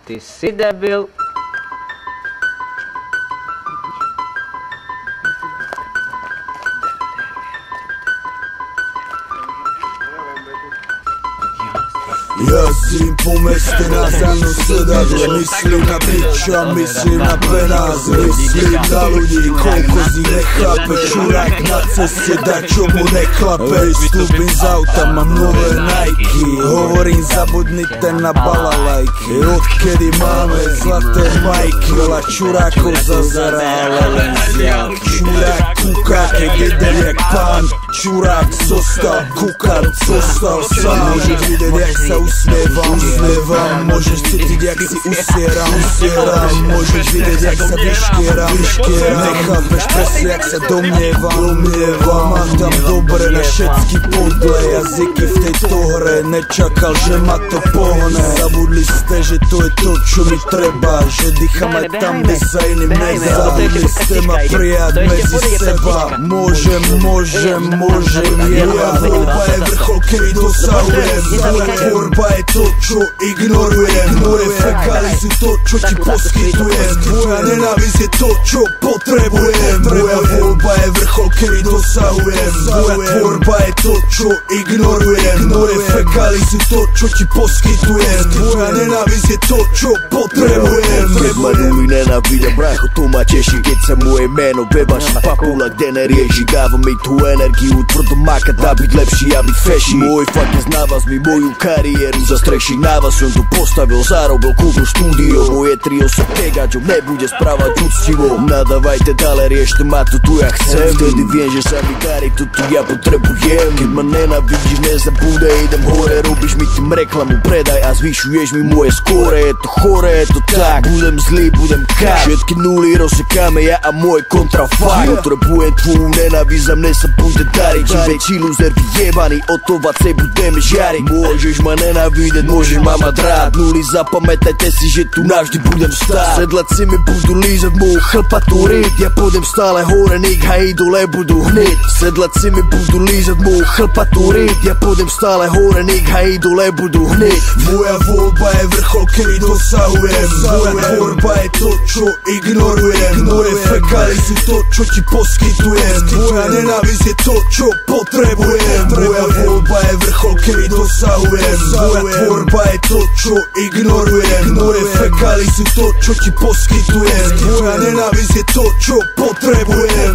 Ty si debil. Jazdím po meste na zanu sedadle, myslím na piča, myslím na penáze, myslím na ľudí, koľko z nich nechápe, čurák na ceste, dačo mu neklape. Vystúpim z auta, mám nové Nike, hovorím zabudnite na balalajky. Odkedy máme zlaté majky, veľa čurákov zazerá, ale len zjak. Čurák kúka, keď jeden jak pán, čurák zostal kúkať, zostal sám. Môžeš vidieť, jak sa usmievam, môžeš cítiť, jak si usieram, môžeš vidieť, jak sa vyškieram, nechápeš presne, jak sa domnievam. Mám tam dobre na všetky podle jazyky v tejto hre, nečakal, že ma to pohne. Zabudli ste, že to je to, čo mi treba, že dýcham aj tam, kde sa iným nedá. Zabudli ste ma prijať medzi seba, môžem, moja voľba je vrchol, kedy dosahujem. Tvorba je to, čo ignorujem. Moje fekály sú to, čo ti poskytujem. Tvoja nenávisť je to, čo potrebujem. Moja voľba je vrchol, kedy dosahujem. Moja tvorba je to, čo ignorujem. Moje fekály sú to, čo ti poskytujem. Tvoja nenávisť je to, čo potrebujem. Keď ma ľudí nenávidia, brácho, to ma teší. Keď sa moje meno bebaší, papula, kde nerieši. Dáva mi tú energiu, tvrdo makať, dá byť lepší a byť feší. Môj fakt nezná vás mi moju kariéru zastreší na vás, som to postavil, zarobil, kúpil štúdio. Moje trio sa tegačom nebude správať úctivo. Nadávajte ďalej, riešte ma to tu ja chcem. Vtedy viem, že sa mi darí, to tu ja potrebujem. Keď ma nenávidíš, nezabúdaj, idem hore, robíš mi tým reklamu, predaj a zvyšuješ mi moje skóre. Je to chore, je to tak, budem zlý, budem kap. Všetky nuly rozsekáme, ja a môj kontrafakt. Potrebujem tvoju nenávisť, a mne sa bude dariť. Čím väčší loser vyjebaný, o to viacej budeme žiariť. Môžeš ma nenávidieť, môžeš ma mať rád. Nuly, zapamätajte si, že tu navždy budem stáť. Sedláci mi budú lízať moju chlpatú ryť, ja pôjdem stále hore, nech a idole budú hneď. Sedláci mi budú lízať moju chlpatú ryť, ja pôjdem stále hore, nech a idole budú hneď. Moja voľba je vrchol, kedy dosahujem. Moja tvorba je to, čo ignorujem. Moje fekály sú to, čo ti poskytujem. Tvoja nenávisť je to, čo potrebujem. Moja voľba je vrchol, kedy dosahujem. Moja tvorba je to, čo ignorujem. Moje fekály sú to, čo ti poskytujem. Tvoja nenávisť je to, čo potrebujem.